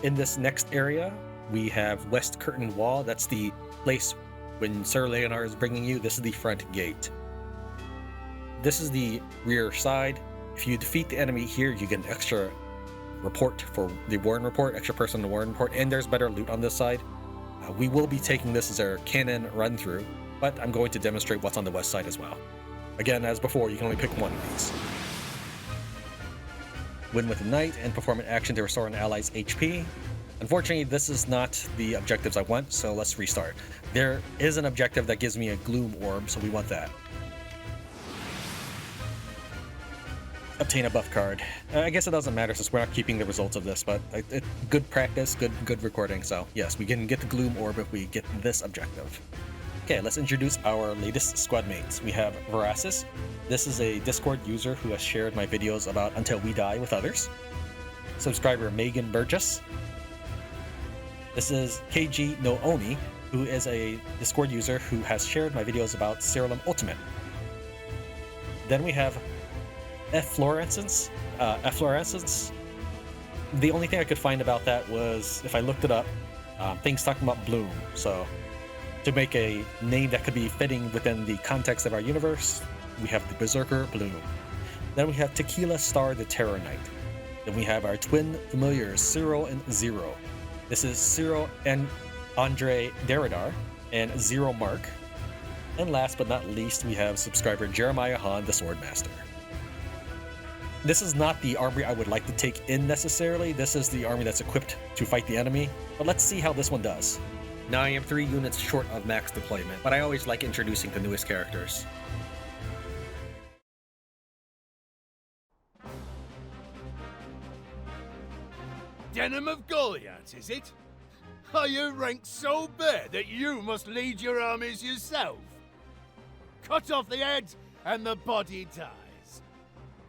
In this next area, we have West Curtain Wall. That's the place when Sir Leonard is bringing you. This is the front gate. This is the rear side. If you defeat the enemy here, you get an extra report for the Warren report, extra person in the Warren report, and there's better loot on this side. We will be taking this as our canon run through, but I'm going to demonstrate what's on the west side as well. Again, as before, you can only pick one of these. Win with a knight and perform an action to restore an ally's HP. Unfortunately, this is not the objectives I want, so let's restart. There is an objective that gives me a gloom orb, so we want that. Obtain a buff card. I guess it doesn't matter since we're not keeping the results of this, but good practice, good recording, so yes, we can get the gloom orb if we get this objective. Okay, let's introduce our latest squad mates. We have Veracis. This is a Discord user who has shared my videos about Until We Die with others. Subscriber Megan Burgess. This is KageNoOni, who is a Discord user who has shared my videos about Cyrill Ultimate. Then we have essforsence. The only thing I could find about that was, if I looked it up, things talking about Bloom. So to make a name that could be fitting within the context of our universe, we have the Berserker Bloom. Then we have tequilastar the Terror Knight. Then we have our twin familiars, Cyrill and Zero. This is Cyrill and Andrey Daradar and Zero Mark. And last but not least, we have subscriber Jeremiah Hahn, the Swordmaster. This is not the army I would like to take in necessarily. This is the army that's equipped to fight the enemy, but let's see how this one does. Now I am 3 units short of max deployment, but I always like introducing the newest characters. Denim of Goliath, is it? Are you ranked so bad that you must lead your armies yourself? Cut off the head and the body dies.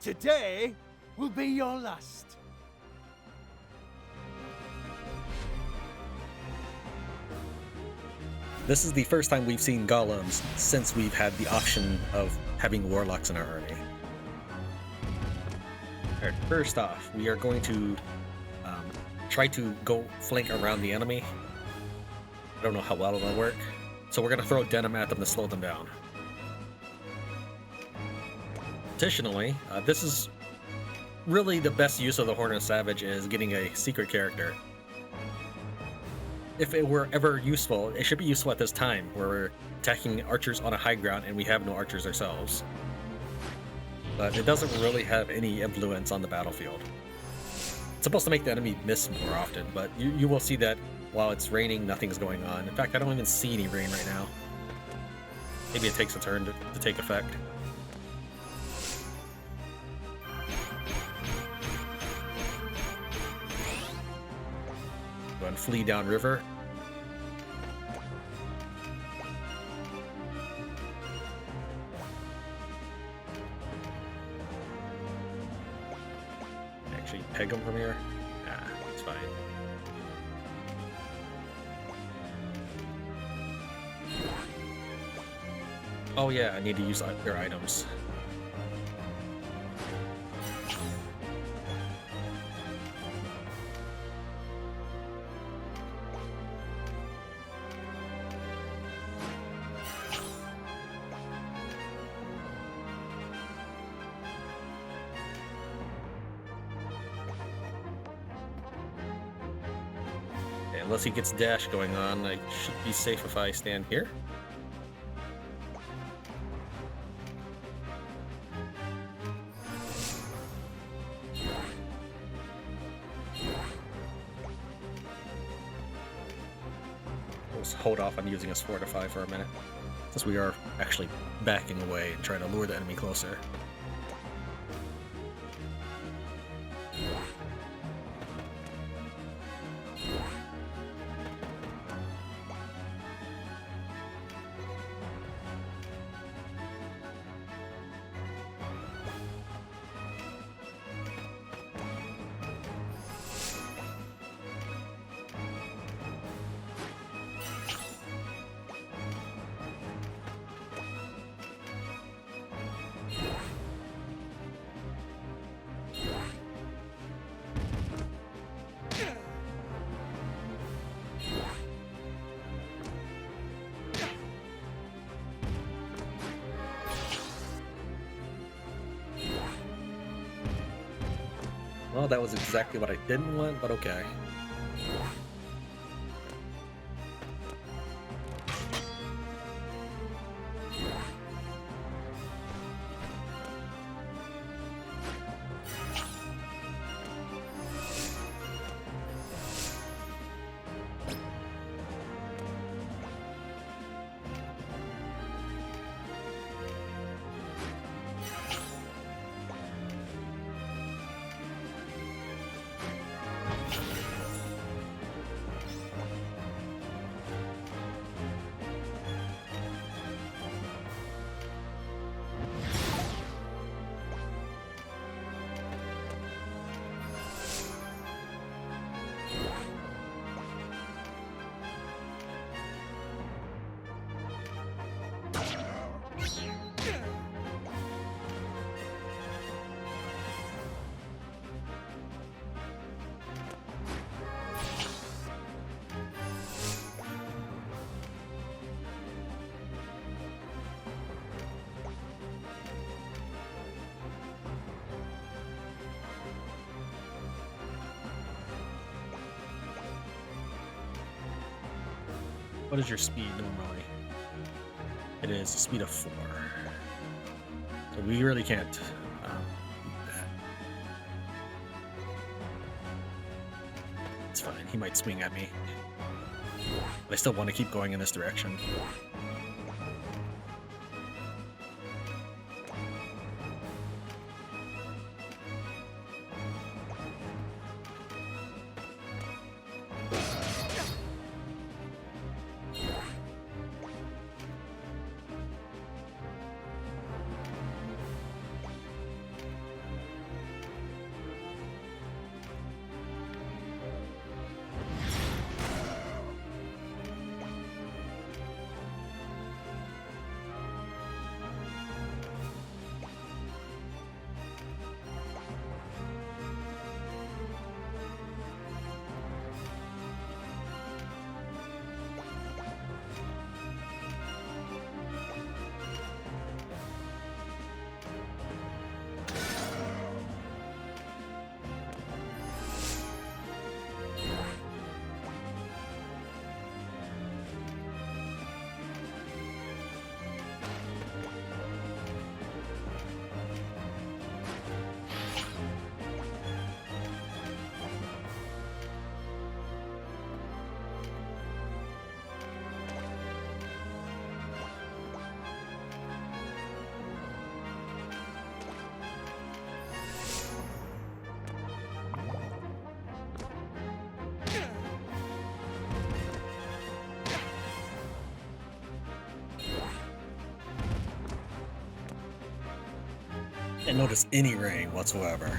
Today will be your last. This is the first time we've seen golems since we've had the option of having warlocks in our army. Alright, first off, we are going to try to go flank around the enemy. I don't know how well it'll work. So we're going to throw denim at them to slow them down. Additionally, this is really the best use of the Horned Savage, is getting a secret character. If it were ever useful, it should be useful at this time, where we're attacking archers on a high ground and we have no archers ourselves. But it doesn't really have any influence on the battlefield. It's supposed to make the enemy miss more often, but you will see that while it's raining, nothing's going on. In fact, I don't even see any rain right now. Maybe it takes a turn to take effect. Go and flee downriver. Actually, peg him from here. Nah, it's fine. Oh yeah, I need to use their items. Unless he gets dash going on, I should be safe if I stand here. Let's hold off on using his fortify for a minute, since we are actually backing away and trying to lure the enemy closer. Oh, that was exactly what I didn't want, but okay. What is your speed normally? It is a speed of 4. So we really can't do that. It's fine. He might swing at me. But I still want to keep going in this direction. Didn't notice any rain whatsoever.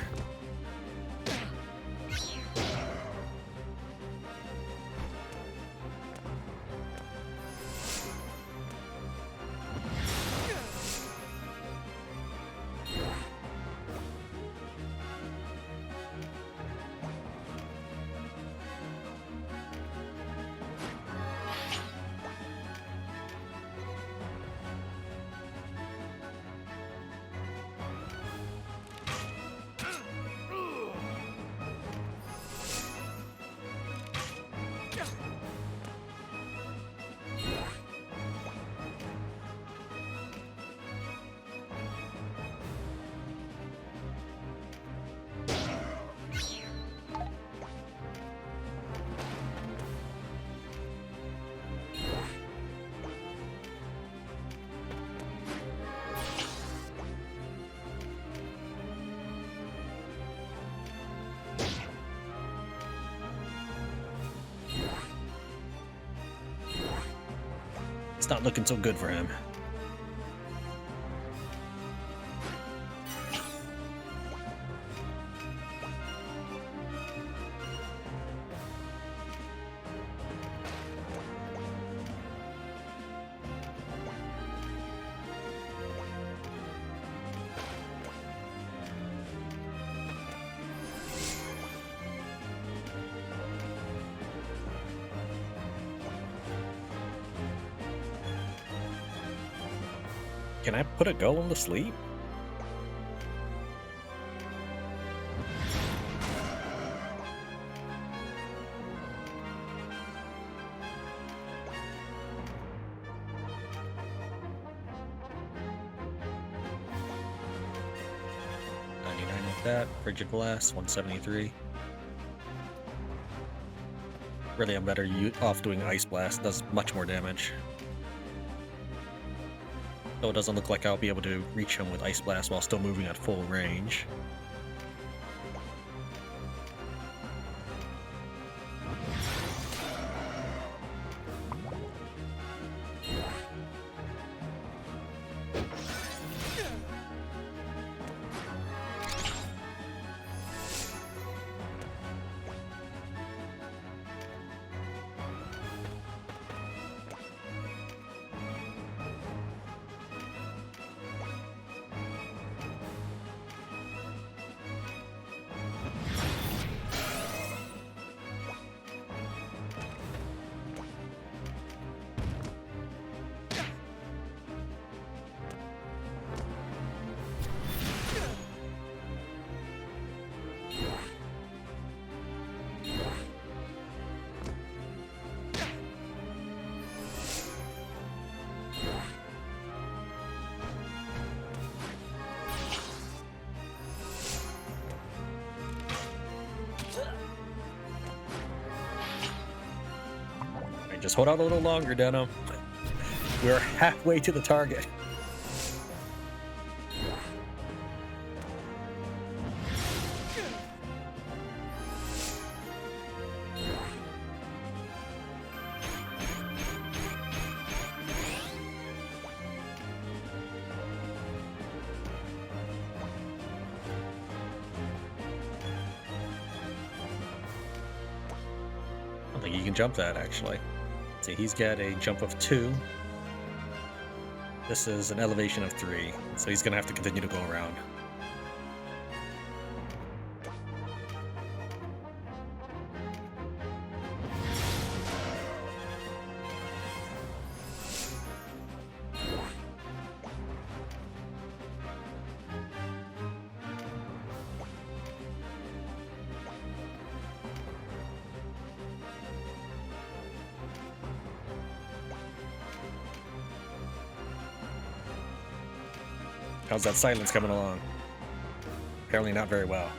It's not looking so good for him. Can I put a golem to sleep? that. Frigid Blast, 173. Really, I'm better off doing Ice Blast. It does much more damage. Though it doesn't look like I'll be able to reach him with Ice Blast while still moving at full range. Just hold out a little longer, Denim. We're halfway to the target. I don't think you can jump that, actually. See, he's got a jump of 2. This is an elevation of 3, so he's gonna have to continue to go around. How's that silence coming along? Apparently not very well.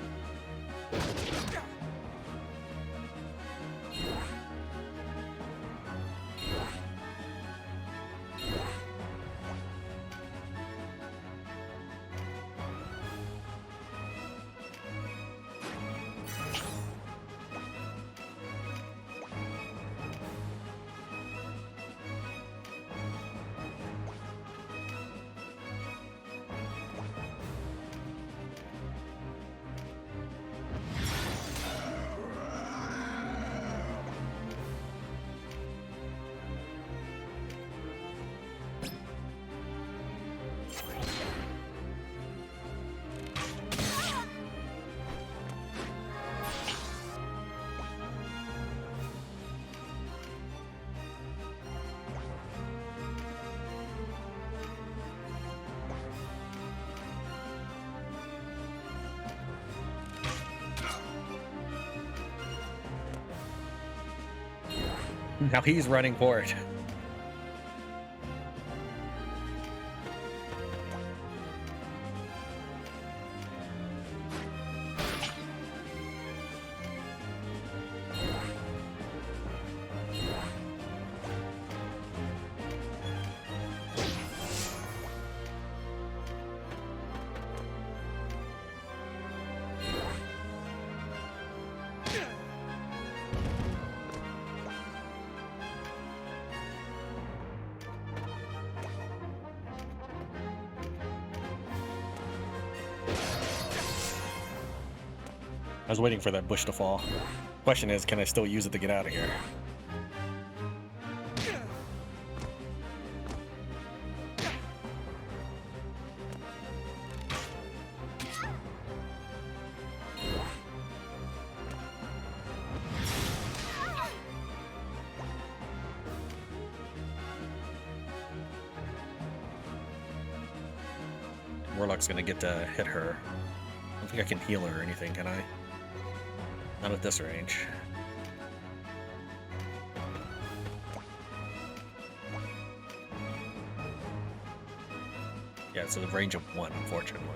Now he's running for it. I was waiting for that bush to fall. Question is, can I still use it to get out of here? Warlock's gonna get to hit her. I don't think I can heal her or anything, can I? Not at this range. Yeah, it's a range of 1, unfortunately.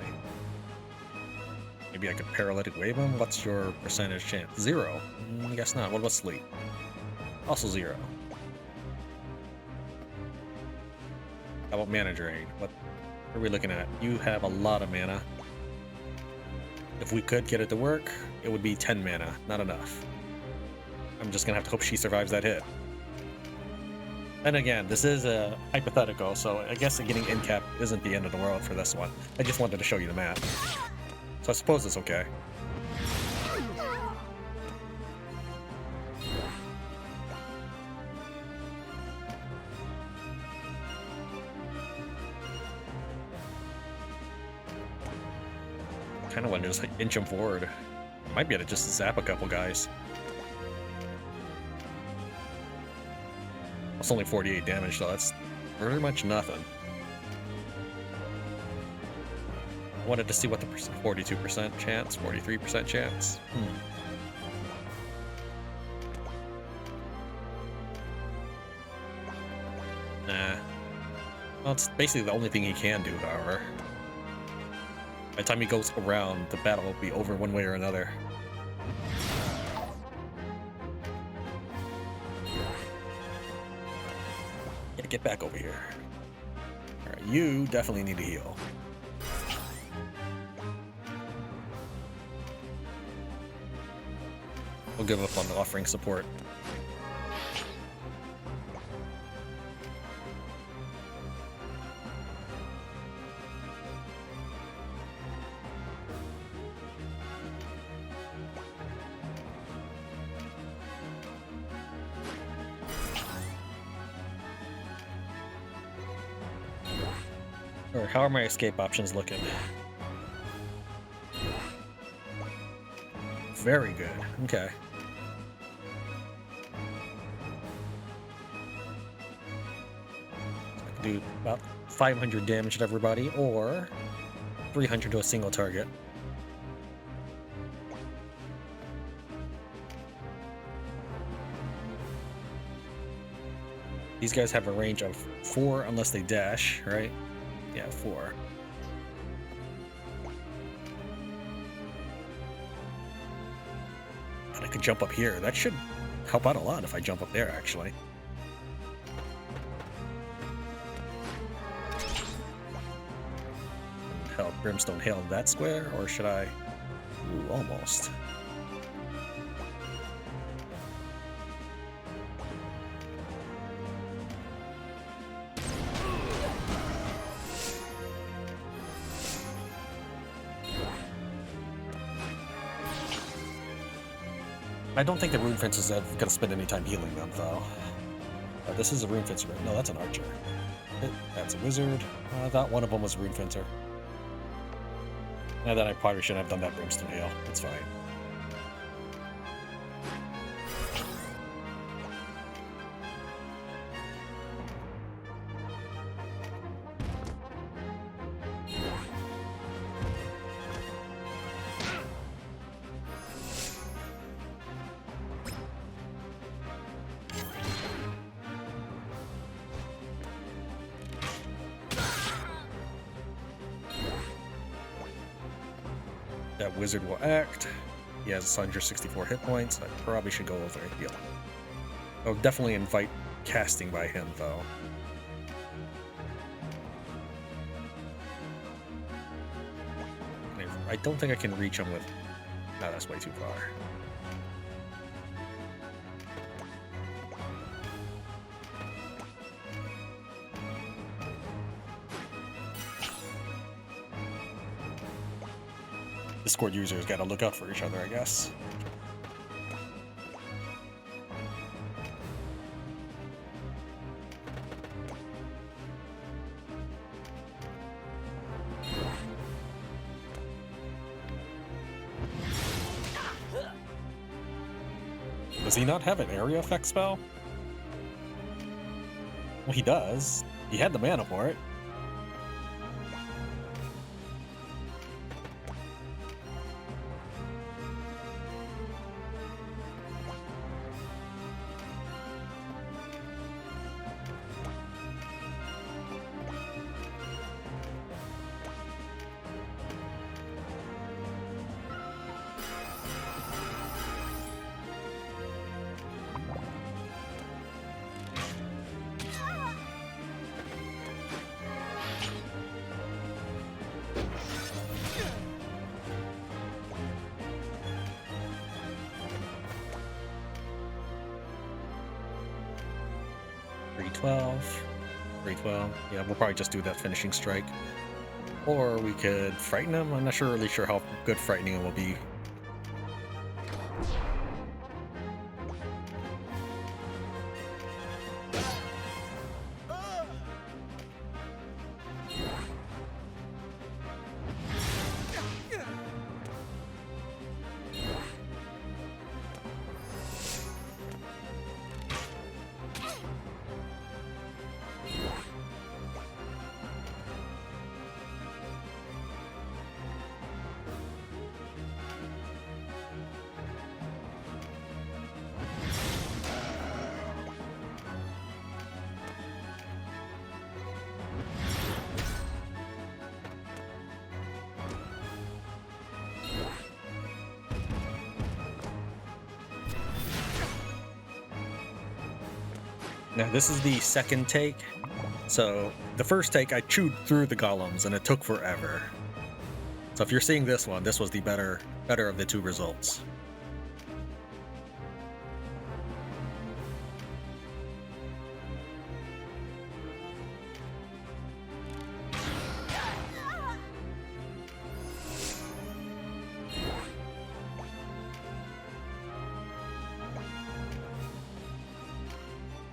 Maybe I could paralytic wave him? What's your percentage chance? 0. I guess not. What about sleep? Also 0. How about mana drain? What are we looking at? You have a lot of mana. If we could get it to work, it would be 10 mana. Not enough. I'm just gonna have to hope she survives that hit. And again, this is a hypothetical, so I guess getting end cap isn't the end of the world for this one. I just wanted to show you the map. So I suppose it's okay. Kind of want to just inch him forward. Might be able to just zap a couple guys. It's only 48 damage, so that's pretty much nothing. I wanted to see what the 42% chance, 43% chance. Nah. Well, it's basically the only thing he can do, however. By the time he goes around, the battle will be over one way or another. Yeah, get back over here. Alright, you definitely need to heal. We'll give up on the offering support. Or how are my escape options looking? Very good. Okay. So I can do about 500 damage to everybody, or 300 to a single target. These guys have a range of 4 unless they dash, right? Yeah, 4. And I could jump up here. That should help out a lot if I jump up there, actually. Hell, Brimstone Hail that square, or should I? Ooh, almost. I don't think the Rune Fence is gonna spend any time healing them, though. This is a Rune Fencer. No, that's an Archer. That's a Wizard. I thought one of them was a Rune Fencer. Now that I probably shouldn't have done that Brimstone Hail. It's fine. That Wizard will act. He has 164 hit points. I probably should go over and heal. I'll definitely invite casting by him, though. I don't think I can reach him with... No, that's way too far. Discord users gotta look out for each other, I guess. Does he not have an area effect spell? Well, he does. He had the mana for it. 312. 312. Yeah, we'll probably just do that finishing strike. Or we could frighten him. I'm not really sure how good frightening him will be. Now this is the second take. So the first take I chewed through the golems and it took forever. So if you're seeing this one, this was the better of the two results.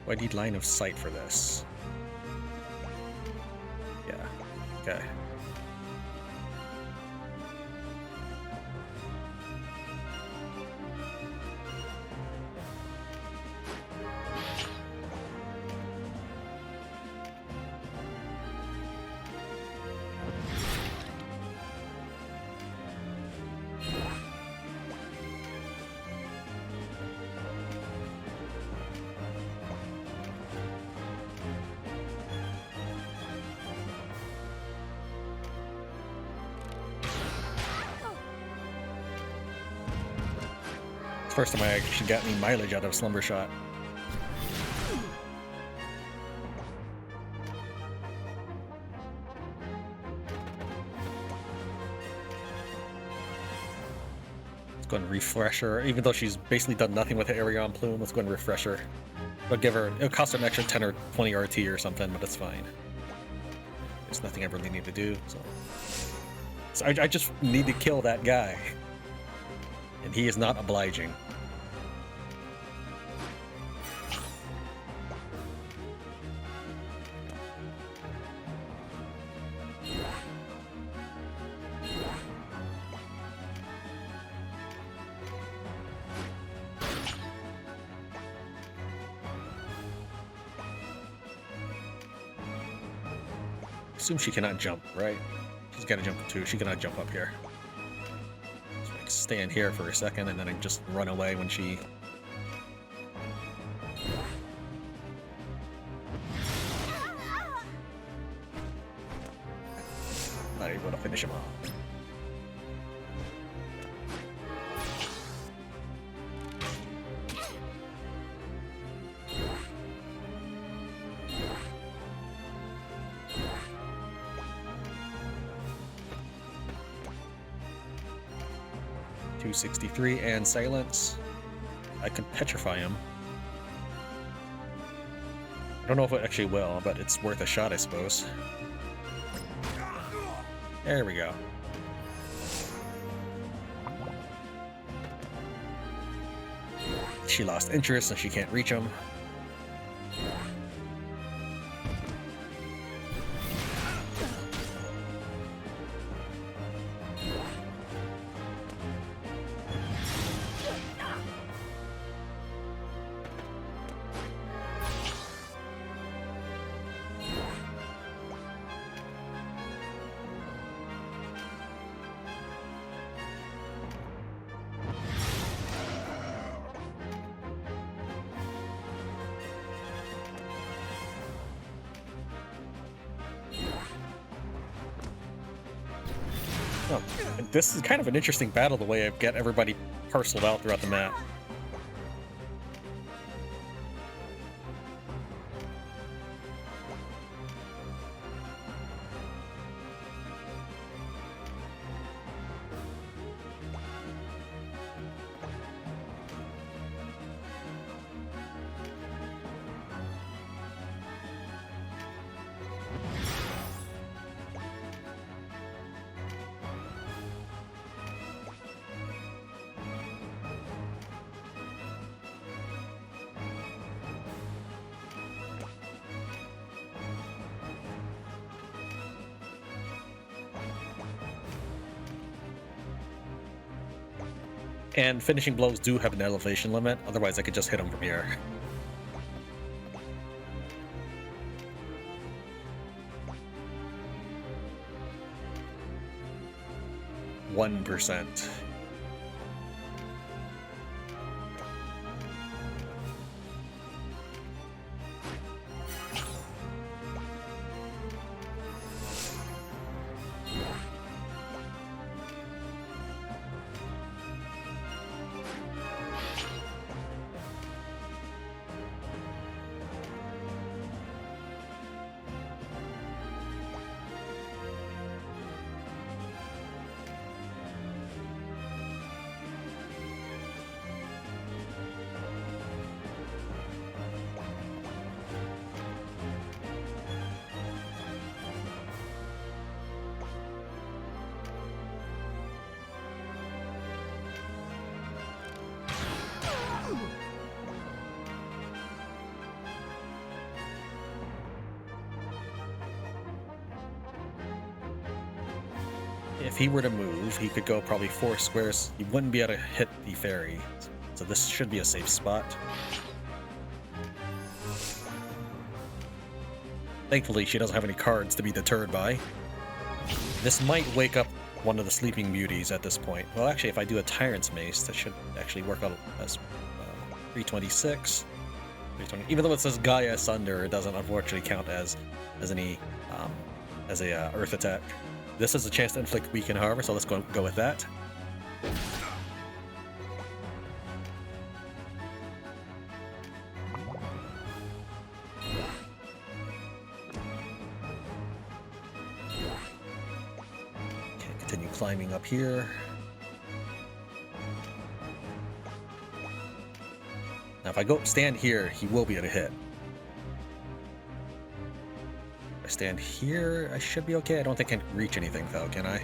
I need line of sight for this. Yeah, okay. First time I actually got any mileage out of a slumber shot. Let's go and refresh her. Even though she's basically done nothing with the Aerion Plume, let's go and refresh her. It'll cost her an extra 10 or 20 RT or something, but it's fine. There's nothing I really need to do, so I just need to kill that guy. And he is not obliging. Assume she cannot jump, right? She's got to jump too. She cannot jump up here. Stand here for a second and then I just run away when she... Not able to finish him off. .263 and silence. I could petrify him. I don't know if it actually will, but it's worth a shot, I suppose. There we go. She lost interest, so she can't reach him. Oh, this is kind of an interesting battle, the way I've got everybody parceled out throughout the map. And finishing blows do have an elevation limit, otherwise I could just hit him from here. %. If he were to move, he could go probably 4 squares. He wouldn't be able to hit the fairy. So this should be a safe spot. Thankfully, she doesn't have any cards to be deterred by. This might wake up one of the sleeping beauties at this point. Well, actually, if I do a Tyrant's Mace, that should actually work out as 326. 320. Even though it says Gaia Sunder, it doesn't unfortunately count as any as a Earth attack. This is a chance to inflict weaken, however, so let's go with that. Okay, continue climbing up here. Now, if I go stand here, he will be able to hit. Stand here, I should be okay. I don't think I can reach anything though, can I?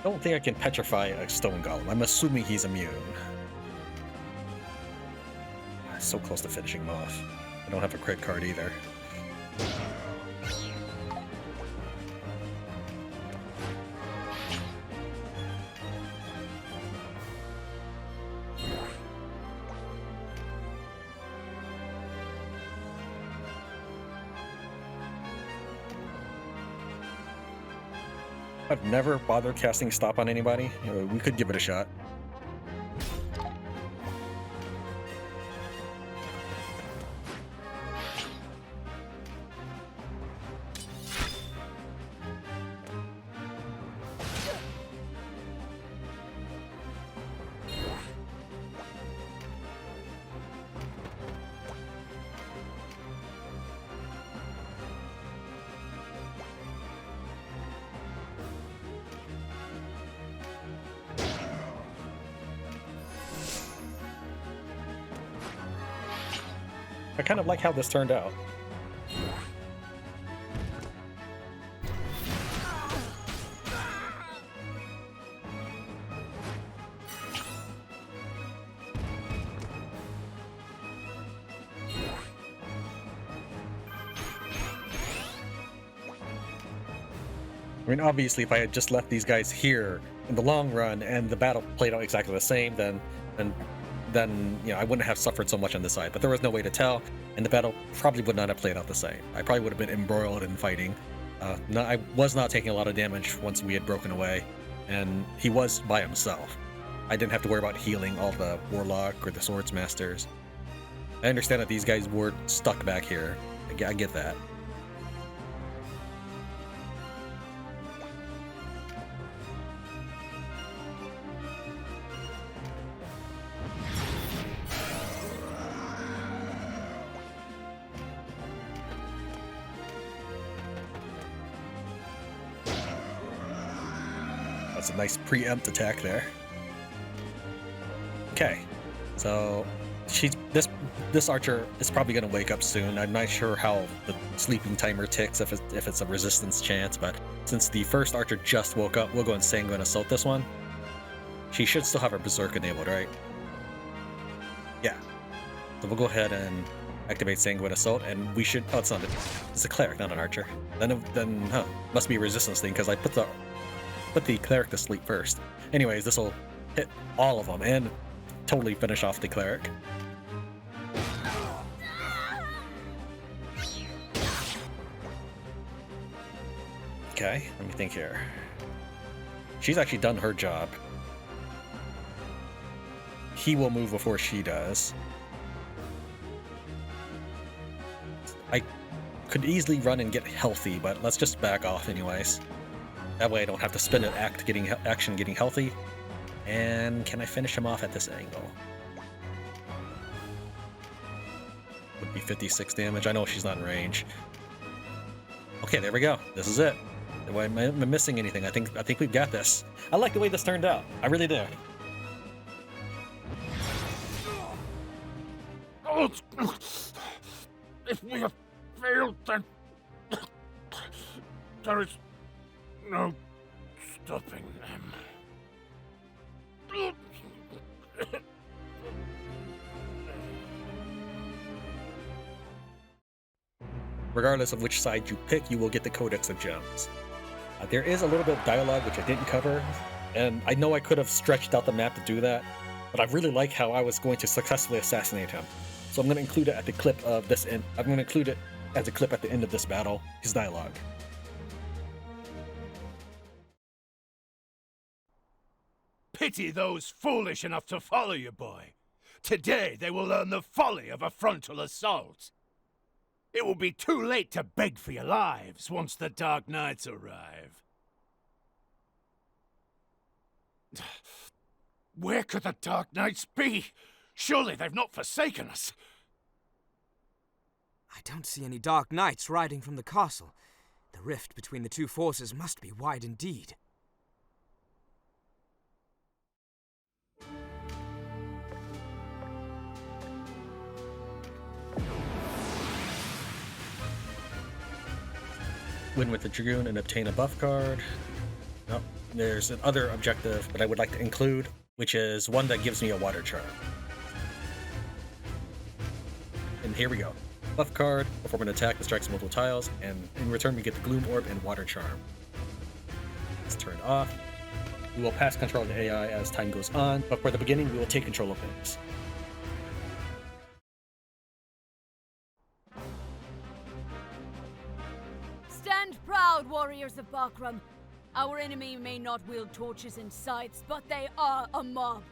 I don't think I can petrify a stone golem. I'm assuming he's immune. So close to finishing him off. I don't have a crit card either. I've never bothered casting Stop on anybody. We could give it a shot. I kind of like how this turned out. I mean, obviously, if I had just left these guys here in the long run and the battle played out exactly the same, then you know, I wouldn't have suffered so much on this side. But there was no way to tell, and the battle probably would not have played out the same. I probably would have been embroiled in fighting. I was not taking a lot of damage once we had broken away, and he was by himself. I didn't have to worry about healing all the Warlock or the Swordmasters. I understand that these guys were stuck back here. I get that. That's a nice preempt attack there. Okay, so this archer is probably going to wake up soon. I'm not sure how the sleeping timer ticks, if it's a resistance chance, but since the first archer just woke up, we'll go and Sanguine Assault this one. She should still have her Berserk enabled, right? Yeah. So we'll go ahead and activate Sanguine Assault, and we should... Oh, it's a cleric, not an archer. Then must be a resistance thing, because I put the cleric to sleep first. Anyways, this will hit all of them, and totally finish off the cleric. Okay, let me think here. She's actually done her job. He will move before she does. I could easily run and get healthy, but let's just back off anyways. That way I don't have to spend an action getting healthy. And can I finish him off at this angle? Would be 56 damage. I know she's not in range. Okay, there we go. This is it. Am I missing anything? I think we've got this. I like the way this turned out. I really do. If we have failed, then there is no stopping them. Regardless of which side you pick, you will get the Codex of Gems. There is a little bit of dialogue which I didn't cover, and I know I could have stretched out the map to do that, but I really like how I was going to successfully assassinate him. So I'm going to include it at the clip of this end. I'm going to include it as a clip at the end of this battle, his dialogue. Pity those foolish enough to follow you, boy. Today they will learn the folly of a frontal assault. It will be too late to beg for your lives once the Dark Knights arrive. Where could the Dark Knights be? Surely they've not forsaken us. I don't see any Dark Knights riding from the castle. The rift between the two forces must be wide indeed. Win with the Dragoon and obtain a buff card. Nope. There's another objective that I would like to include, which is one that gives me a water charm. And here we go. Buff card, perform an attack that strikes multiple tiles, and in return we get the Gloom Orb and Water Charm. It's turned off. We will pass control of the AI as time goes on, but for the beginning we will take control of things. Stand proud, warriors of Bakram. Our enemy may not wield torches and scythes, but they are a mob.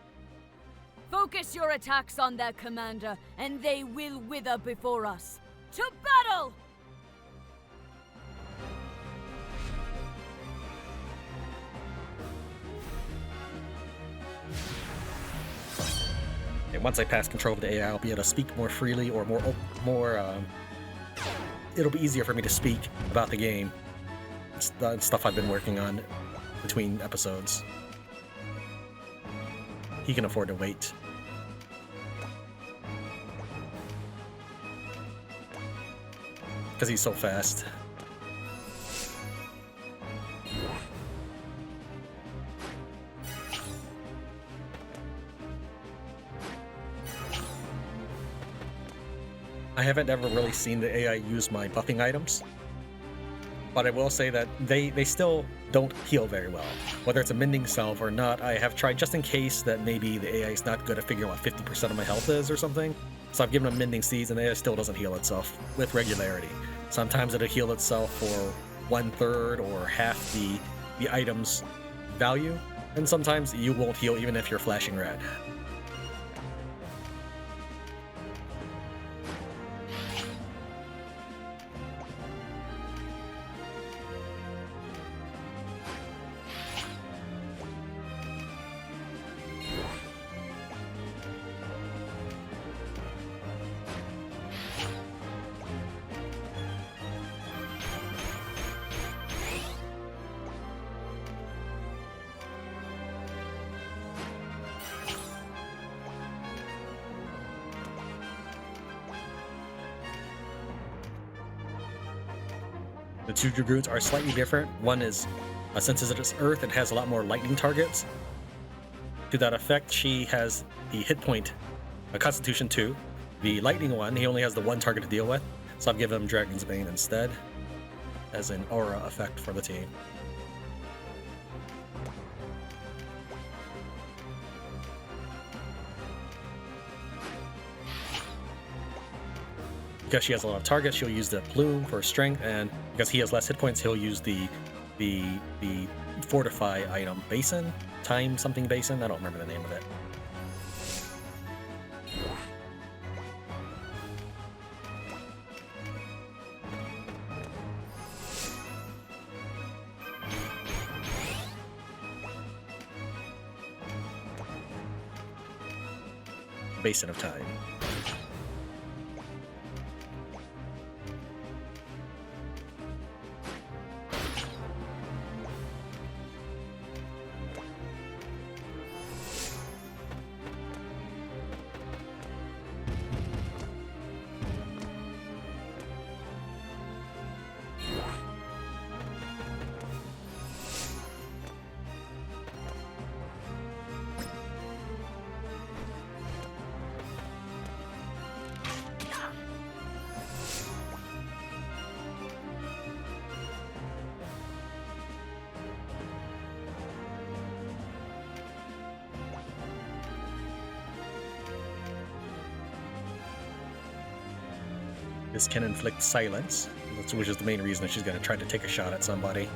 Focus your attacks on their commander, and they will wither before us. To battle! And once I pass control of the AI, I'll be able to speak more freely, or it'll be easier for me to speak about the game. It's the stuff I've been working on between episodes. He can afford to wait. Because he's so fast. I haven't ever really seen the AI use my buffing items, but I will say that they still don't heal very well. Whether it's a mending salve or not, I have tried just in case that maybe the AI is not good at figuring out what 50% of my health is or something. So I've given them mending seeds and the AI still doesn't heal itself with regularity. Sometimes it'll heal itself for 1/3 or half the item's value, and sometimes you won't heal even if you're flashing red. The two Dragoons are slightly different. One is, since it's Earth, it has a lot more lightning targets. To that effect, she has the hit point, a Constitution 2. The lightning one, he only has the one target to deal with, so I've given him Dragon's Bane instead, as an aura effect for the team. Because she has a lot of targets, she'll use the plume for strength, and because he has less hit points, he'll use the fortify item, basin, time something basin. I don't remember the name of it. Basin of time. This can inflict silence, which is the main reason that she's going to try to take a shot at somebody.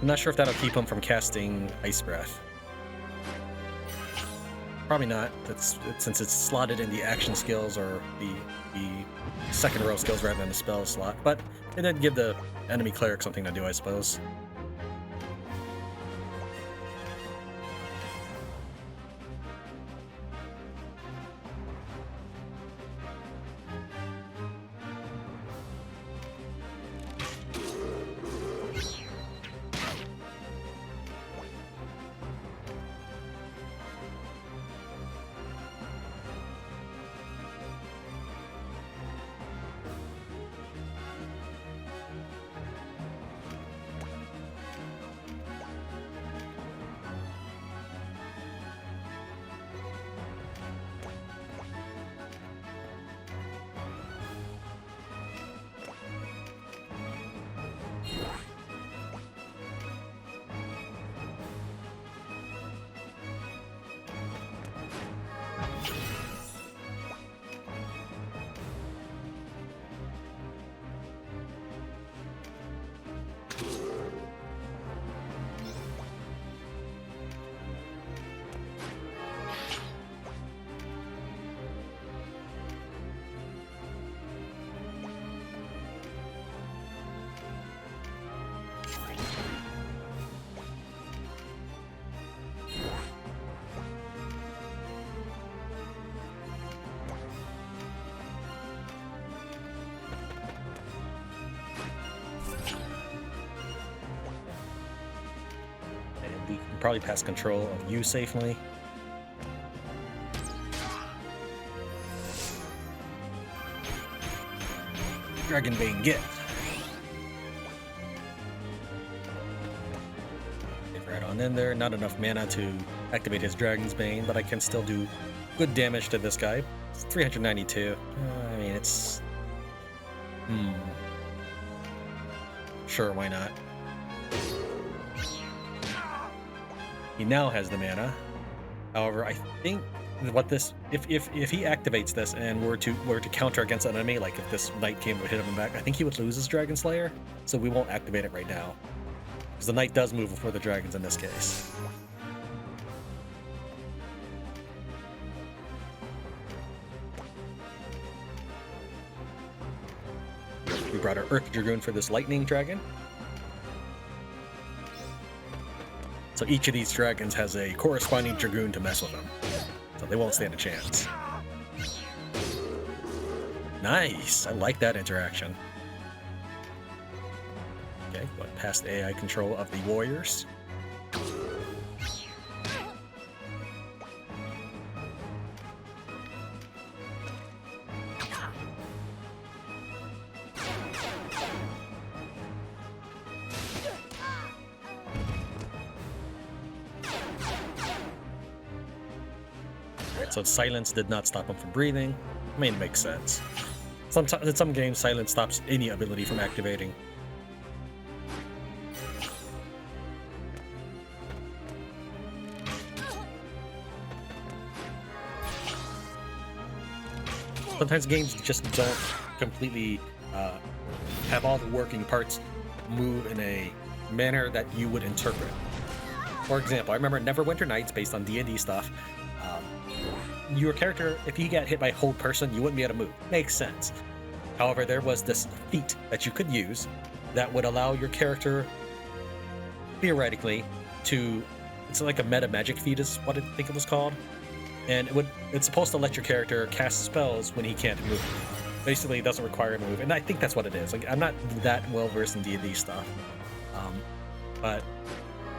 I'm not sure if that'll keep him from casting Ice Breath. Probably not, since it's slotted in the action skills or the second row skills rather than the spell slot, but it did give the enemy cleric something to do, I suppose. We can probably pass control of you safely. Dragon Bane, get! Get right on in there. Not enough mana to activate his Dragon's Bane, but I can still do good damage to this guy. It's 392. I mean, it's... Sure, why not? He now has the mana. However, I think what this, if he activates this and were to counter against an enemy, like if this knight came to hit him back, I think he would lose his Dragon Slayer. So we won't activate it right now, because the knight does move before the dragons in this case. We brought our Earth Dragoon for this Lightning Dragon. So each of these dragons has a corresponding Dragoon to mess with them. So they won't stand a chance. Nice! I like that interaction. Okay, going past AI control of the warriors. So silence did not stop him from breathing. I mean, it makes sense. Sometimes in some games, silence stops any ability from activating. Sometimes games just don't completely have all the working parts move in a manner that you would interpret. For example, I remember Neverwinter Nights, based on D&D stuff. Your character, if you got hit by a hold person, you wouldn't be able to move. Makes sense. However, there was this feat that you could use that would allow your character, theoretically, to... It's like a meta magic feat is what I think it was called. And it's supposed to let your character cast spells when he can't move. Basically, it doesn't require a move. And I think that's what it is. Like, I'm not that well-versed in D&D stuff. But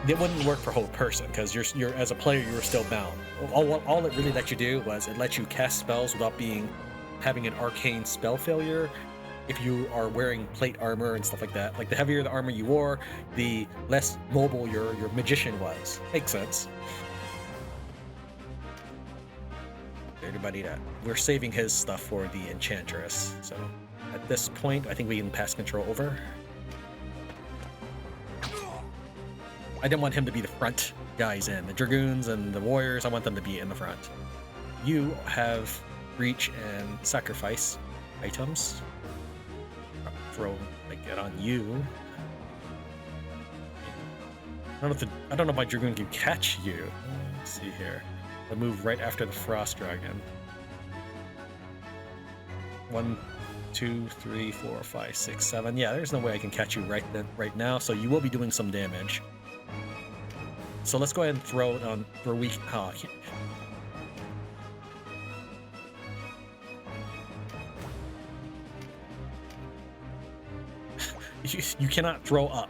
it wouldn't work for whole person, because you're as a player, you're still bound. All it really let you do was it let you cast spells without having an arcane spell failure if you are wearing plate armor and stuff like that. Like, the heavier the armor you wore, the less mobile your magician was. Makes sense. Everybody that we're saving his stuff for the enchantress. So at this point, I think we can pass control over. I didn't want him to be the front guys in. The dragoons and the warriors, I want them to be in the front. You have reach and sacrifice items. Throw like that on you. I don't know if my dragoon can catch you. Let's see here. I move right after the frost dragon. 1, 2, 3, 4, 5, 6, 7. Yeah, there's no way I can catch you right now, so you will be doing some damage. So let's go ahead and throw it on for weak. Oh, you cannot throw up.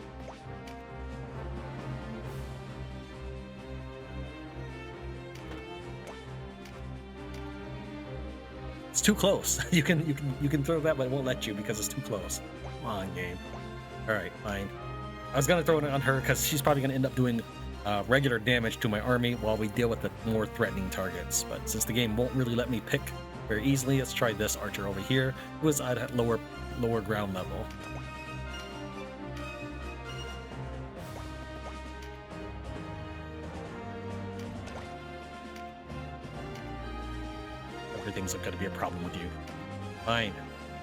It's too close. You can throw that, but it won't let you because it's too close. Come on, game. All right, fine. I was gonna throw it on her because she's probably gonna end up doing regular damage to my army while we deal with the more threatening targets. But since the game won't really let me pick very easily, let's try this archer over here, who is at lower ground level. Everything's going to be a problem with you. Fine.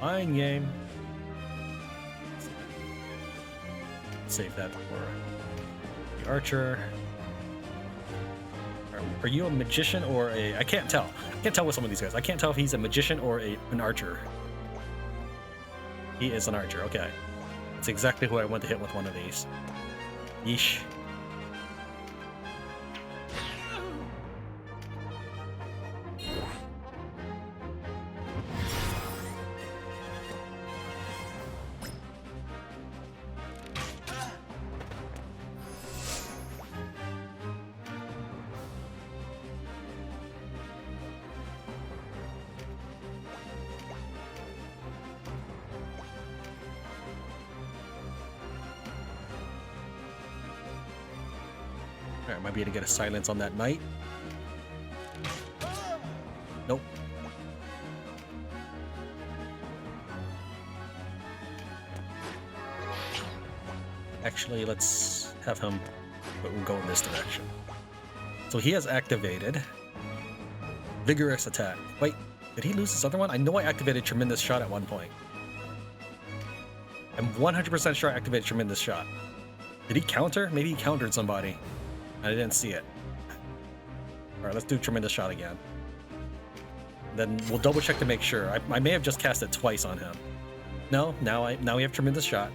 Fine, game. Save that for the archer. Are you a magician or a... I can't tell. I can't tell with some of these guys. I can't tell if he's a magician or an archer. He is an archer. Okay. That's exactly who I want to hit with one of these. Yeesh. Alright, might be able to get a silence on that knight. Nope. Actually, let's have him, but we'll go in this direction. So he has activated Vigorous Attack. Wait, did he lose his other one? I know I activated Tremendous Shot at one point. I'm 100% sure I activated Tremendous Shot. Did he counter? Maybe he countered somebody. I didn't see it. Alright, let's do Tremendous Shot again. Then we'll double check to make sure. I may have just cast it twice on him. No, now we have Tremendous Shot.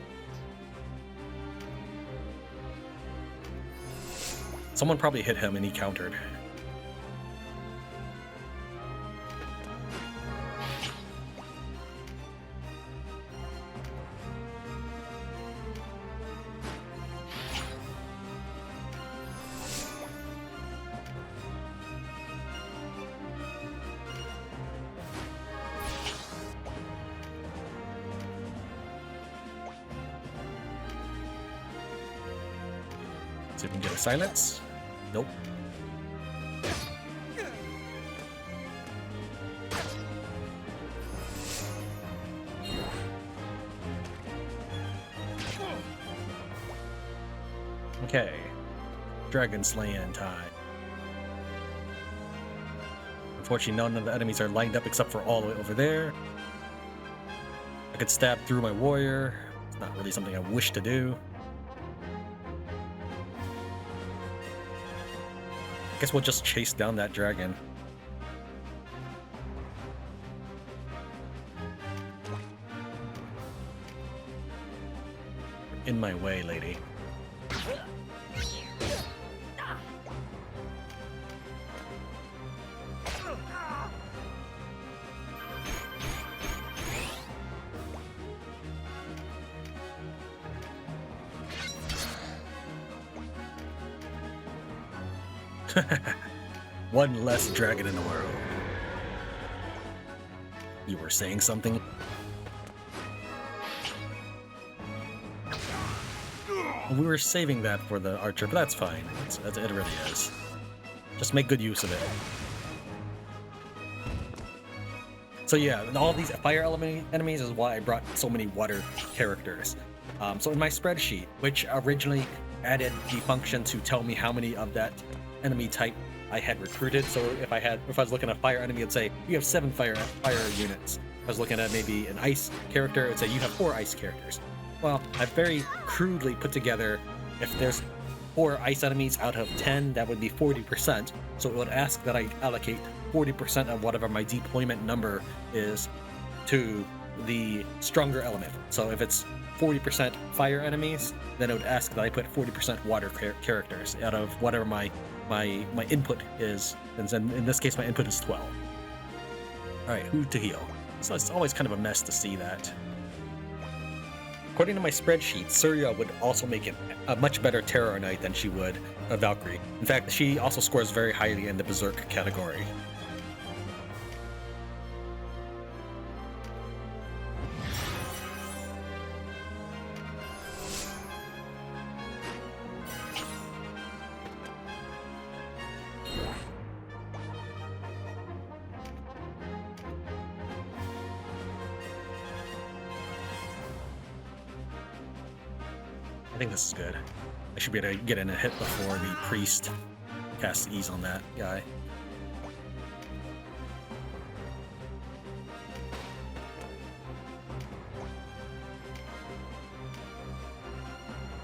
Someone probably hit him and he countered. See if we can get a silence. Nope. Okay. Dragon slaying time. Unfortunately, none of the enemies are lined up except for all the way over there. I could stab through my warrior. It's not really something I wish to do. I guess we'll just chase down that dragon. In my way, lady. One less dragon in the world. You were saying something? We were saving that for the archer, but that's fine. It really is. Just make good use of it. So yeah, all these fire element enemies is why I brought so many water characters. So in my spreadsheet, which originally added the function to tell me how many of that enemy type I had recruited. So if I was looking at a fire enemy, it'd say you have 7 fire units. If I was looking at maybe an ice character, it'd say you have 4 ice characters. Well, I've very crudely put together, if there's 4 ice enemies out of 10, that would be 40%. So it would ask that I allocate 40% of whatever my deployment number is to the stronger element. So if it's 40% fire enemies, then it would ask that I put 40% water characters out of whatever my input is. And then in this case, my input is 12. All right, who to heal? So it's always kind of a mess to see that. According to my spreadsheet, Cyrill would also make a much better Terror Knight than she would a Valkyrie. In fact, she also scores very highly in the Berserker category. I think this is good. I should be able to get in a hit before the priest casts ease on that guy.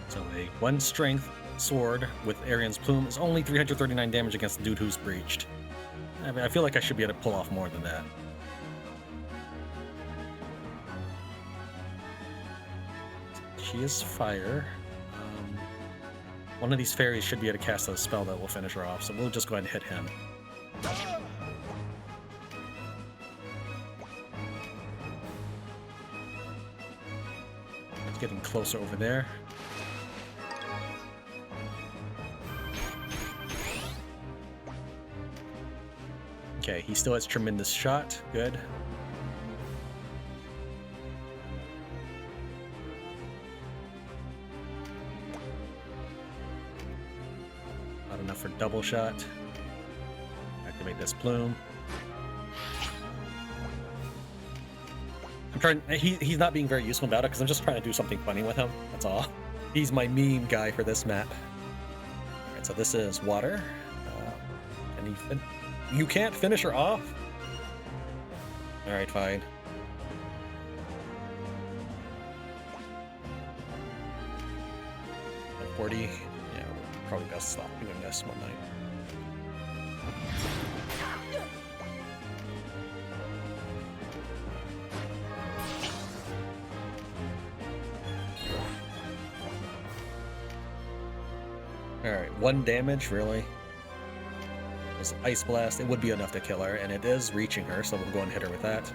So a 1 strength sword with Arian's Plume is only 339 damage against the dude who's breached. I mean, I feel like I should be able to pull off more than that. She is fire. One of these fairies should be able to cast a spell that will finish her off, so we'll just go ahead and hit him. It's getting closer over there. Okay, he still has tremendous shot. Good. Not enough for double shot. Activate this plume. I'm trying. He's not being very useful about it because I'm just trying to do something funny with him. That's all. He's my meme guy for this map. Alright, so this is water. And you can't finish her off? Alright, fine. At 40. Yeah, we'll probably best stop doing this one night. Alright, 1 damage, really? This Ice Blast, it would be enough to kill her, and it is reaching her, so we'll go and hit her with that.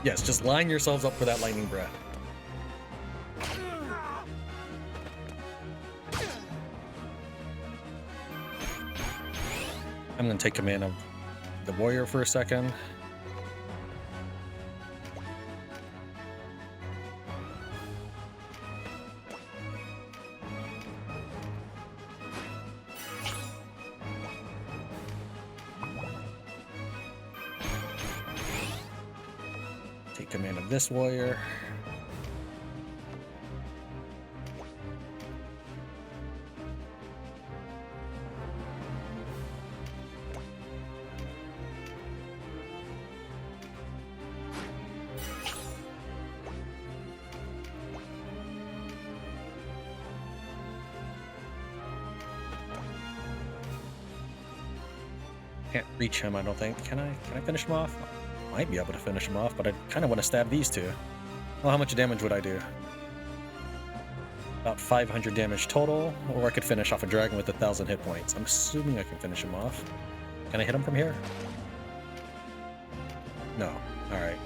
Yes, just line yourselves up for that lightning breath. I'm going to take command of the warrior for a second. Take command of this warrior. Can't reach him, I don't think. Can I? Can I finish him off? Might be able to finish him off, but I kind of want to stab these two. Well, how much damage would I do? About 500 damage total, or I could finish off a dragon with 1,000 hit points. I'm assuming I can finish him off. Can I hit him from here? No. Alright.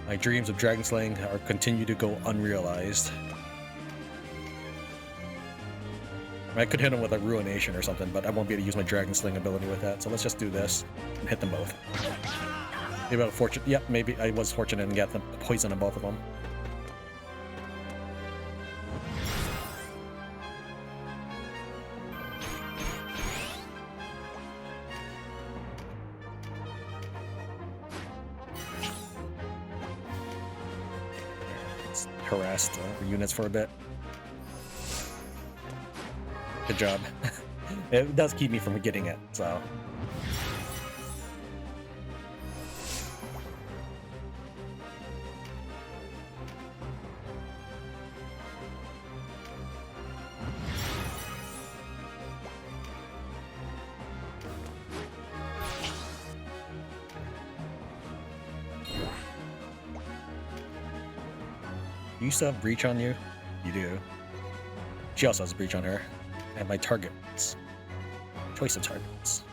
My dreams of dragon slaying are continue to go unrealized. I could hit him with a ruination or something, but I won't be able to use my dragon slaying ability with that, so let's just do this and hit them both. Maybe I was fortunate. Yep, maybe I was fortunate and got the poison on both of them. Let's harass the units for a bit. Good job. It does keep me from getting it, so. Do you still have breach on you? You do. She also has a breach on her. And my targets. Choice of targets.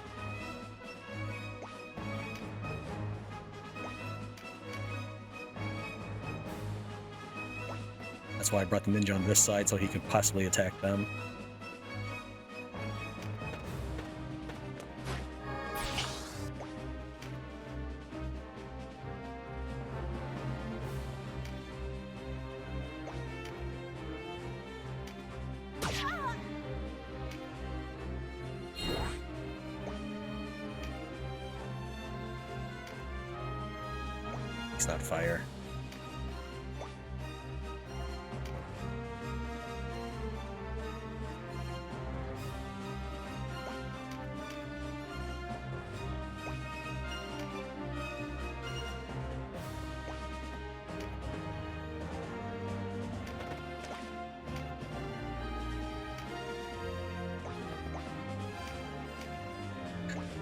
That's why I brought the ninja on this side so he could possibly attack them. It's not fire.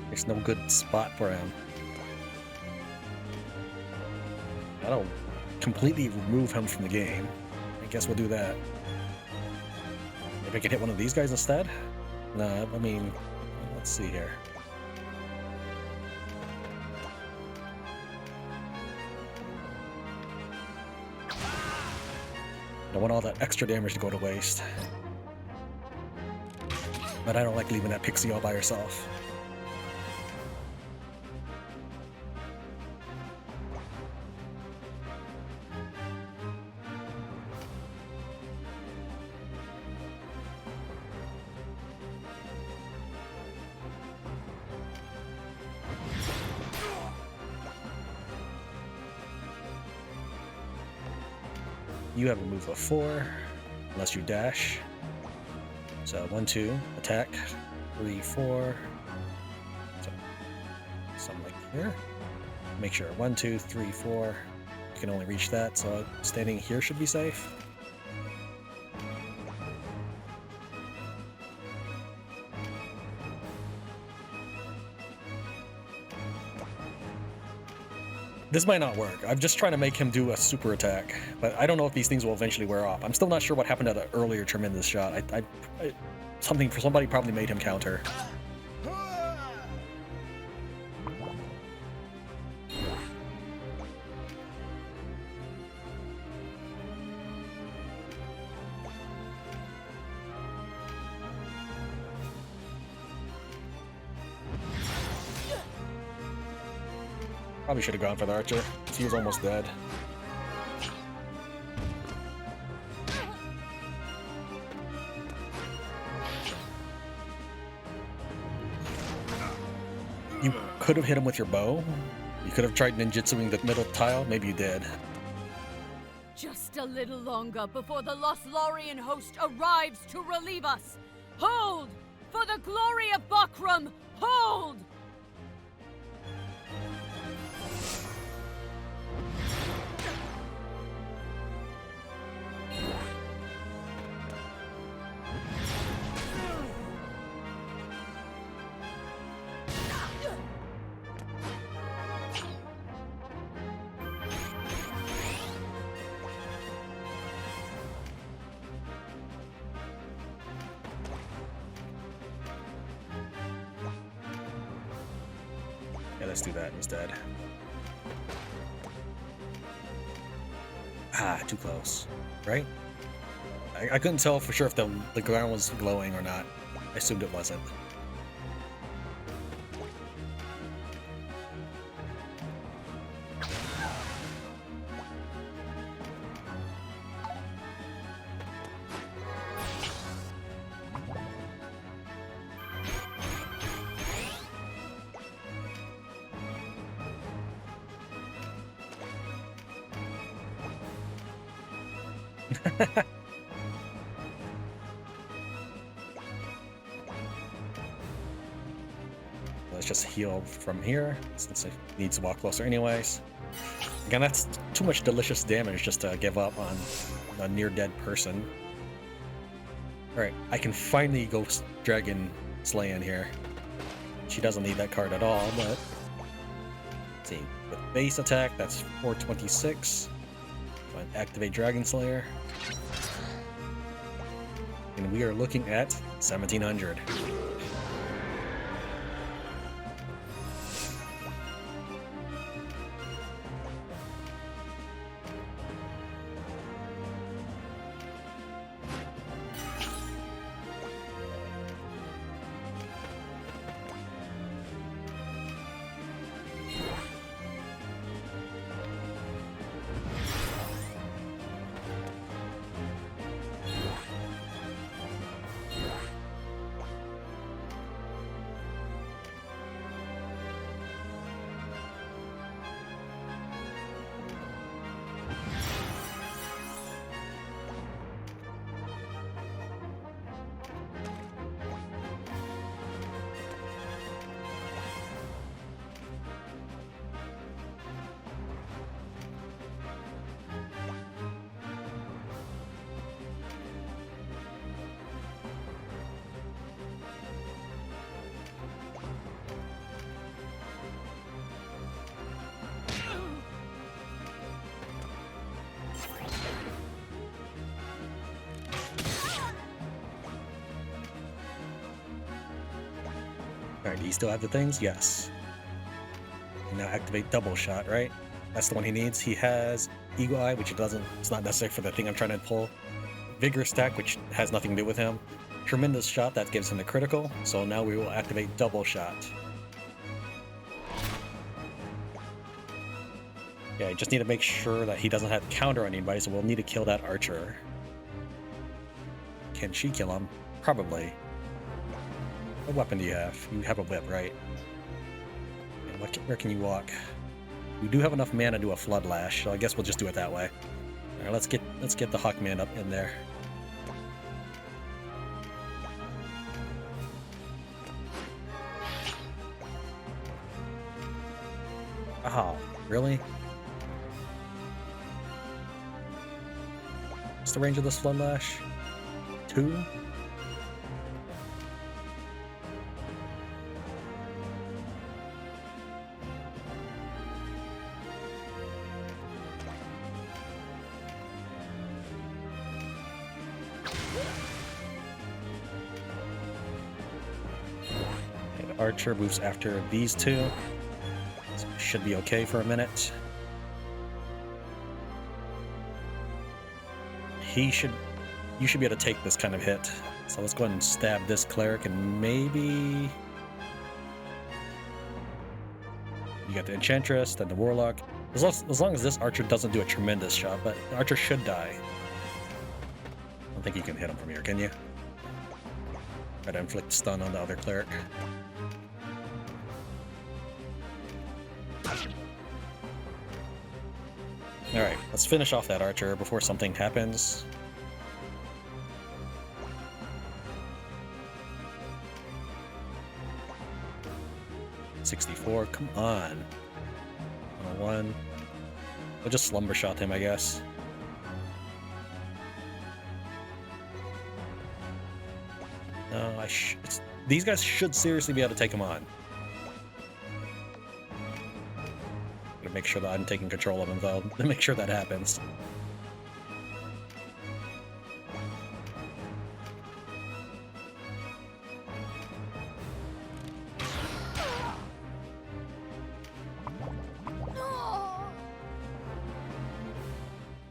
There's no good spot for him. That'll completely remove him from the game. I guess we'll do that. Maybe I can hit one of these guys instead? Nah, I mean, let's see here. Don't want all that extra damage to go to waste. But I don't like leaving that pixie all by herself. You have a move of 4, unless you dash. So 1, 2, attack, 3, 4. So something like here. Make sure 1, 2, 3, 4. You can only reach that, so standing here should be safe. This might not work. I'm just trying to make him do a super attack, but I don't know if these things will eventually wear off. I'm still not sure what happened to the earlier tremendous shot. Somebody probably made him counter. Probably should have gone for the archer. He was almost dead. You could have hit him with your bow. You could have tried ninjutsuing the middle tile. Maybe you did. Just a little longer before the Lothlorien host arrives to relieve us. Hold! For the glory of Bakram, hold! Yeah, let's do that instead. Ah, too close. Right? I couldn't tell for sure if the ground was glowing or not. I assumed it wasn't. Let's just heal from here, since it needs to walk closer anyways. Again, that's too much delicious damage just to give up on a near-dead person. Alright, I can finally go Dragon Slay in here. She doesn't need that card at all, but... Let's see, with base attack, that's 426. So I activate Dragon Slayer. And we are looking at 1700. Alright, do you still have the things? Yes. Now activate double shot, right? That's the one he needs. He has Eagle Eye, which it's not necessary for the thing I'm trying to pull. Vigor Stack, which has nothing to do with him. Tremendous Shot, that gives him the critical. So now we will activate double shot. Yeah, I just need to make sure that he doesn't have counter on anybody, so we'll need to kill that archer. Can she kill him? Probably. What weapon do you have? You have a whip, right? And where can you walk? We do have enough mana to do a Flood Lash, so I guess we'll just do it that way. Alright, let's get the Hawkman up in there. Oh, really? What's the range of this Flood Lash? 2? Archer moves after these two. So should be okay for a minute. You should be able to take this kind of hit. So let's go ahead and stab this cleric and maybe... You got the Enchantress, then the Warlock. As long as this archer doesn't do a tremendous shot, but the archer should die. I don't think you can hit him from here, can you? Try to inflict stun on the other cleric. Alright, let's finish off that archer before something happens. $64, come on. 101. We'll just slumber shot him, I guess. No, these guys should seriously be able to take him on. Gotta make sure that I'm taking control of him, though, to make sure that happens.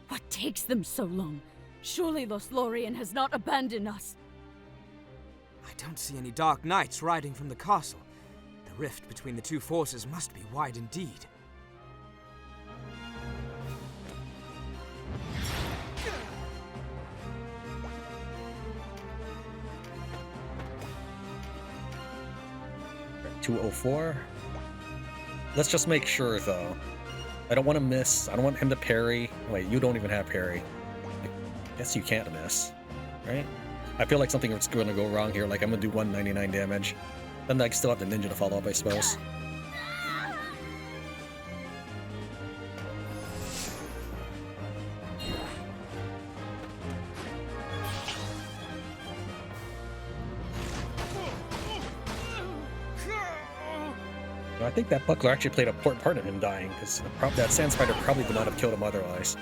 What takes them so long? Surely Lothlorien has not abandoned us. I don't see any dark knights riding from the castle. The rift between the two forces must be wide indeed. $204. Let's just make sure, though. I don't want to miss. I don't want him to parry. Wait, you don't even have parry. I guess you can't miss, right? I feel like something is going to go wrong here. Like, I'm going to do 199 damage. Then I still have the ninja to follow up, I suppose. I think that buckler actually played a important part in him dying, because that sand spider probably would not have killed him otherwise.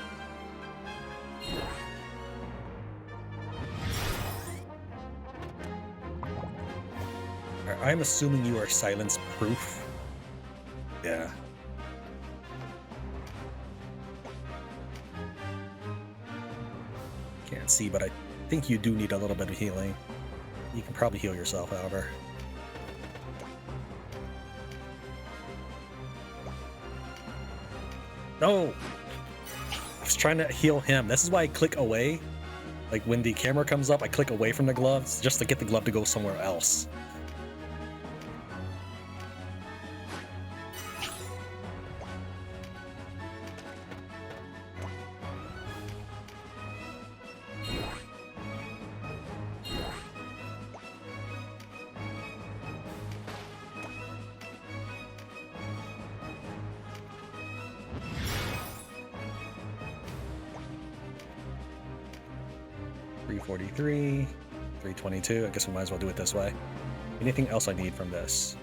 I'm assuming you are silence proof. Yeah. Can't see, but I think you do need a little bit of healing. You can probably heal yourself, however. No! I was trying to heal him. This is why I click away. Like, when the camera comes up, I click away from the gloves, just to get the glove to go somewhere else. $343, $322. I guess we might as well do it this way. Anything else I need from this?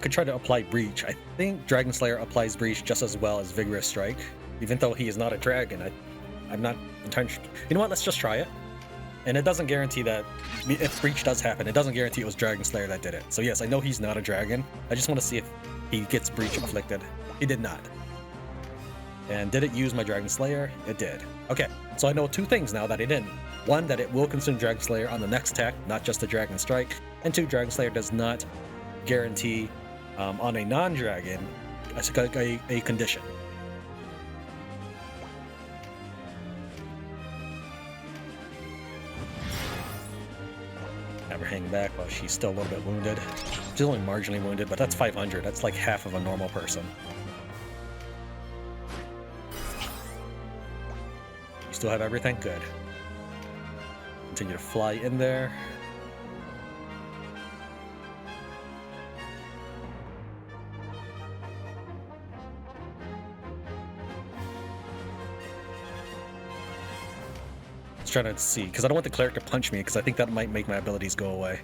Could try to apply Breach. I think Dragon Slayer applies Breach just as well as Vigorous Strike. Even though he is not a dragon, I'm not entirely sure. You know what? Let's just try it. And it doesn't guarantee that, if Breach does happen, it doesn't guarantee it was Dragon Slayer that did it. So yes, I know he's not a dragon. I just want to see if he gets Breach inflicted. He did not. And did it use my Dragon Slayer? It did. Okay, so I know two things now that it didn't. One, that it will consume Dragon Slayer on the next attack, not just the Dragon Strike. And two, Dragon Slayer does not guarantee on a non-dragon a condition. Have her hang back while she's still a little bit wounded. She's only marginally wounded, but that's 500. That's like half of a normal person. Still have everything? Good. Continue to fly in there. Let's try to see, because I don't want the cleric to punch me, because I think that might make my abilities go away.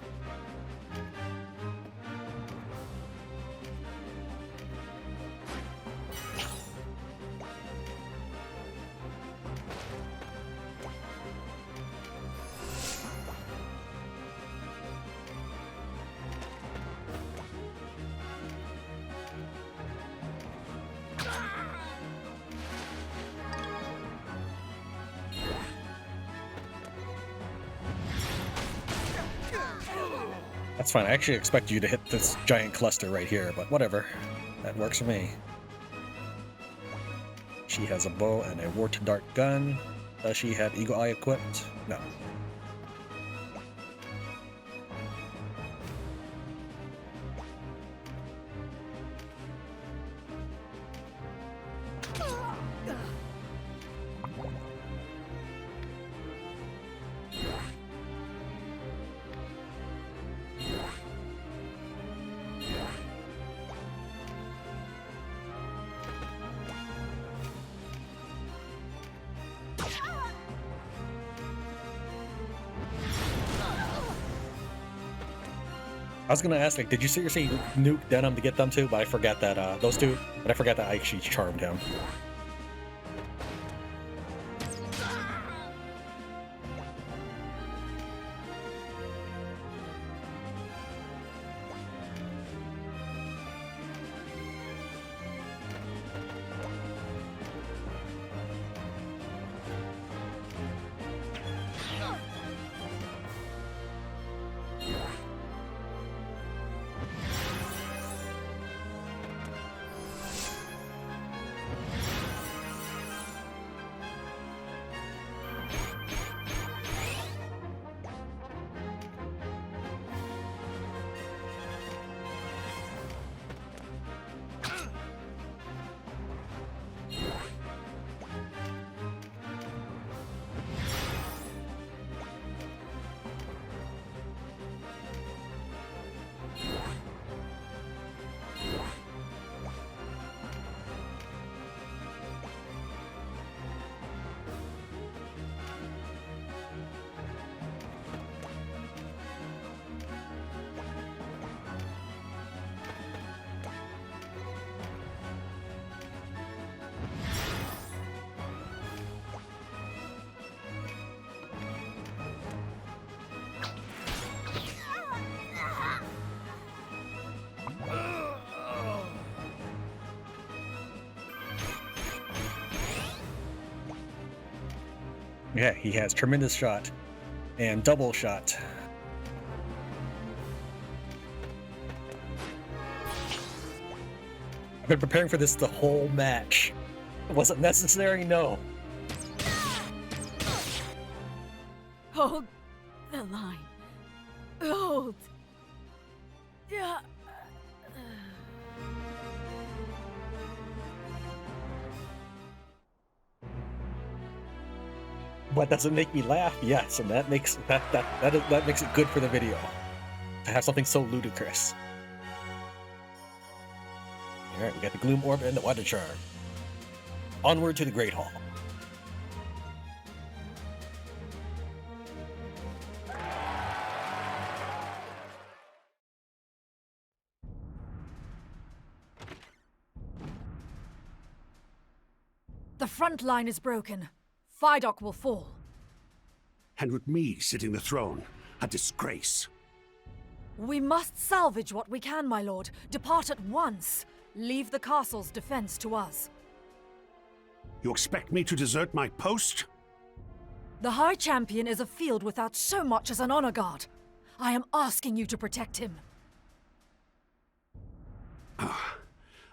That's fine. I actually expect you to hit this giant cluster right here, but whatever. That works for me. She has a bow and a wart dart gun. Does she have Eagle Eye equipped? No. I was gonna ask, like, did you seriously nuke Denim to get them too? But I forgot that, those two, but I forgot that I actually charmed him. Yeah, he has tremendous shot and double shot. I've been preparing for this the whole match. Was it necessary? No. Hold the line. Hold. Yeah. But does it make me laugh? Yes, and that makes that makes it good for the video to have something so ludicrous. All right, we got the Gloom Orb and the Water Charm. Onward to the Great Hall. The front line is broken. Phidoch will fall. And with me sitting the throne, a disgrace. We must salvage what we can, my lord. Depart at once. Leave the castle's defense to us. You expect me to desert my post? The High Champion is afield without so much as an honor guard. I am asking you to protect him.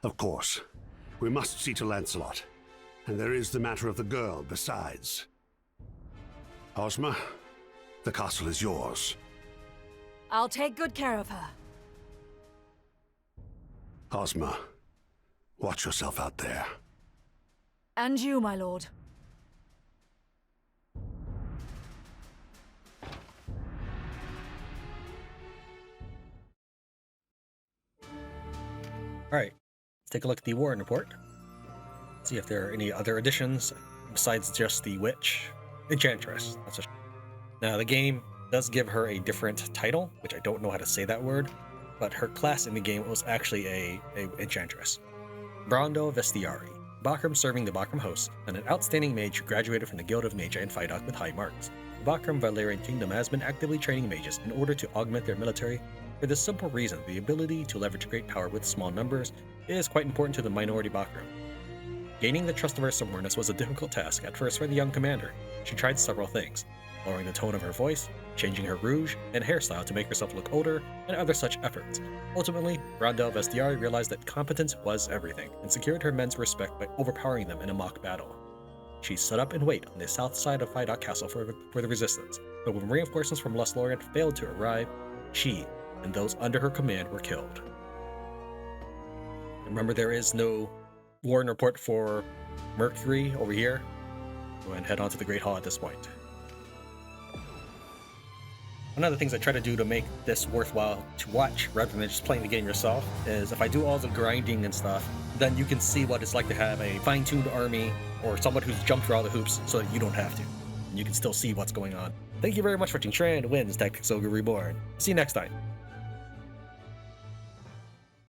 Of course. We must see to Lancelot. And there is the matter of the girl besides. Ozma, the castle is yours. I'll take good care of her. Ozma, watch yourself out there. And you, my lord. Alright, let's take a look at the Warren report. See if there are any other additions besides just the Witch. Enchantress. Now, the game does give her a different title, which I don't know how to say that word, but her class in the game was actually a Enchantress. Brondo Vestiari. Bakram serving the Bakram host, and an outstanding mage who graduated from the Guild of Magi and Phidoch with high marks. The Bakram Valerian Kingdom has been actively training mages in order to augment their military. For this simple reason, the ability to leverage great power with small numbers is quite important to the minority Bakram. Gaining the trust of her Subordinates was a difficult task at first for the young commander. She tried several things. lowering the tone of her voice, changing her rouge and hairstyle to make herself look older, and other such efforts. Ultimately, Rondel Vestiari realized that competence was everything, and secured her men's respect by overpowering them in a mock battle. She set up and wait on the south side of Phidoch Castle for the resistance, but when reinforcements from Lothlorien failed to arrive, she and those under her command were killed. Remember, there is no warring report for Mercury over here. Go ahead and head on to the Great Hall at this point. One of the things I try to do to make this worthwhile to watch rather than just playing the game yourself is if I do all the grinding and stuff, then you can see what it's like to have a fine-tuned army or someone who's jumped through all the hoops so that you don't have to. And you can still see what's going on. Thank you very much for watching Tran Wins Tactics Ogre Reborn. See you next time.